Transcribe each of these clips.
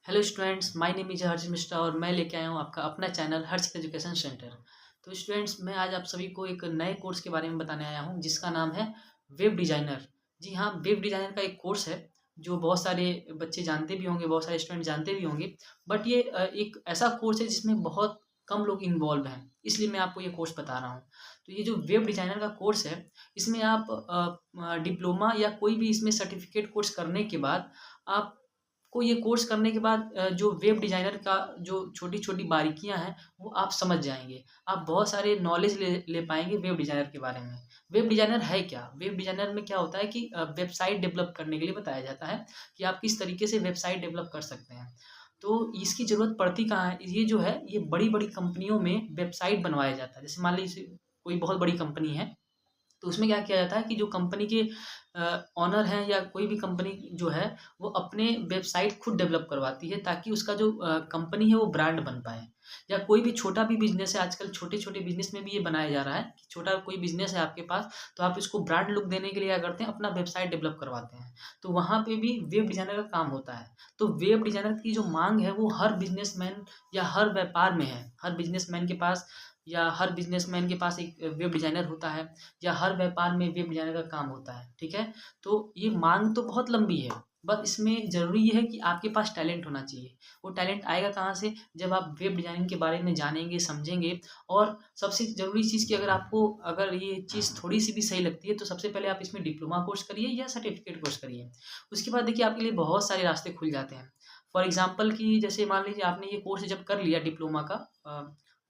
Hello students, my name is Harsh Mishra और मैं लेके आया हूँ आपका अपना चैनल हर्ष एजुकेशन सेंटर। तो स्टूडेंट्स, मैं आज आप सभी को एक नए कोर्स के बारे में बताने आया हूँ जिसका नाम है वेब डिज़ाइनर। जी हाँ, वेब डिज़ाइनर का एक कोर्स है जो बहुत सारे बच्चे जानते भी होंगे, बहुत सारे स्टूडेंट जानते भी होंगे। बट ये एक ऐसा कोर्स है जिसमें बहुत कम लोग इन्वॉल्व हैं, इसलिए मैं आपको ये कोर्स बता रहा हूँ। तो ये जो वेब डिज़ाइनर का कोर्स है, इसमें आप डिप्लोमा या कोई भी इसमें सर्टिफिकेट कोर्स करने के बाद आप को ये कोर्स करने के बाद जो वेब डिज़ाइनर का जो छोटी-छोटी बारीकियाँ हैं, वो आप समझ जाएँगे। आप बहुत सारे नॉलेज ले ले पाएँगे वेब डिज़ाइनर के बारे में। वेब डिज़ाइनर है क्या? वेब डिज़ाइनर में क्या होता है कि वेबसाइट डेवलप करने के लिए बताया जाता है कि आप किस तरीके से वेबसाइट डेवलप कर सकते हैं। तो इसकी ज़रूरत पड़ती कहाँ है? ये जो है, ये बड़ी-बड़ी कंपनियों में वेबसाइट बनवाया जाता है। जैसे मान लीजिए कोई बहुत बड़ी कंपनी है, तो उसमें क्या किया जाता है कि जो कंपनी के ओनर हैं या कोई भी कंपनी जो है, वो अपने वेबसाइट खुद डेवलप करवाती है ताकि उसका जो कंपनी है वो ब्रांड बन पाए। या कोई भी छोटा भी बिज़नेस है, आजकल छोटे-छोटे बिज़नेस में भी ये बनाया जा रहा है कि छोटा कोई बिज़नेस है आपके पास, तो आप इसको ब्रांड लुक देने के लिए क्या करते हैं, अपना वेबसाइट डेवलप करवाते हैं। तो वहाँ पे भी वेब डिज़ाइनर का काम होता है। तो वेब डिज़ाइनर की जो माँग है वो हर बिज़नेसमैन या हर व्यापार में है। हर बिज़नेसमैन के पास या हर बिज़नेसमैन के पास एक वेब डिज़ाइनर होता है। या हर व्यापार में वेब डिज़ाइनर का काम होता है, ठीक है? तो ये माँग तो बहुत लंबी है, बस इसमें ज़रूरी ये है कि आपके पास टैलेंट होना चाहिए। वो टैलेंट आएगा कहाँ से? जब आप वेब डिज़ाइनिंग के बारे में जानेंगे, समझेंगे। और सबसे ज़रूरी चीज़ कि अगर ये चीज़ थोड़ी-सी भी सही लगती है, तो सबसे पहले आप इसमें डिप्लोमा कोर्स करिए या सर्टिफ़िकेट कोर्स करिए। उसके बाद देखिए आपके लिए बहुत सारे रास्ते खुल जाते हैं। फॉर एग्ज़ाम्पल कि जैसे मान लीजिए आपने ये कोर्स जब कर लिया डिप्लोमा का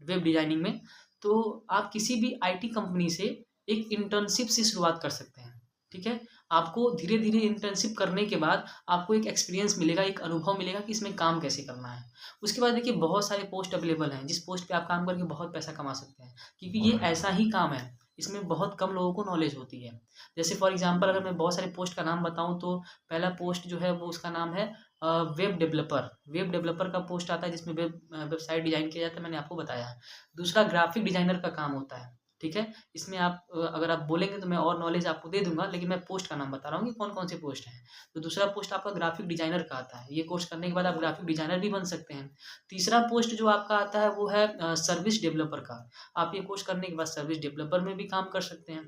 वेब डिज़ाइनिंग में, तो आप किसी भी आईटी कंपनी से एक इंटर्नशिप से शुरुआत कर सकते हैं, ठीक है? आपको धीरे-धीरे इंटर्नशिप करने के बाद आपको एक एक्सपीरियंस मिलेगा, एक अनुभव मिलेगा कि इसमें काम कैसे करना है। उसके बाद देखिए बहुत सारे पोस्ट अवेलेबल हैं, जिस पोस्ट पे आप काम करके बहुत पैसा कमा सकते हैं, क्योंकि ये ऐसा ही काम है, इसमें बहुत कम लोगों को नॉलेज होती है। जैसे फॉर एग्ज़ाम्पल अगर मैं बहुत सारे पोस्ट का नाम बताऊँ, तो पहला पोस्ट जो है वो उसका नाम है वेब डेवलपर। वेब डेवलपर का पोस्ट आता है जिसमें वेबसाइट डिज़ाइन किया जाता है, मैंने आपको बताया है। दूसरा ग्राफ़िक डिज़ाइनर का काम होता है, ठीक है? इसमें आप अगर आप बोलेंगे तो मैं और नॉलेज आपको दे दूँगा, लेकिन मैं पोस्ट का नाम बता रहा हूँ कि कौन-कौन से पोस्ट हैं। तो दूसरा पोस्ट आपका ग्राफ़िक डिज़ाइनर का आता है। ये कोर्स करने के बाद आप ग्राफ़िक डिज़ाइनर भी बन सकते हैं। तीसरा पोस्ट जो आपका आता है वो है सर्विस डेवलपर का। आप ये कोर्स करने के बाद सर्विस डेवलपर में भी काम कर सकते हैं।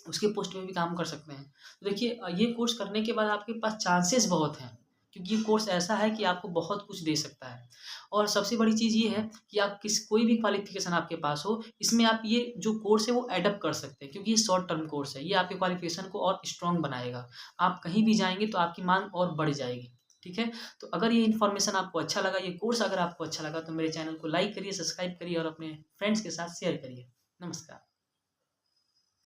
उसके पोस्ट में भी काम कर सकते हैं। तो देखिए ये कोर्स करने के बाद आपके पास चांसेस बहुत हैं, क्योंकि ये कोर्स ऐसा है कि आपको बहुत कुछ दे सकता है। और सबसे बड़ी चीज़ ये है कि आप कोई भी क्वालिफ़िकेशन आपके पास हो, इसमें आप ये जो कोर्स है वो एडप्ट कर सकते हैं, क्योंकि ये शॉर्ट टर्म कोर्स है। ये आपके क्वालिफ़िकेशन को और स्ट्रॉन्ग बनाएगा। आप कहीं भी जाएँगे तो आपकी माँग और बढ़ जाएगी, ठीक है? तो अगर ये इन्फॉर्मेशन आपको अच्छा लगा, ये कोर्स अगर आपको अच्छा लगा, तो मेरे चैनल को लाइक करिए, सब्सक्राइब करिए और अपने फ्रेंड्स के साथ शेयर करिए। नमस्कार।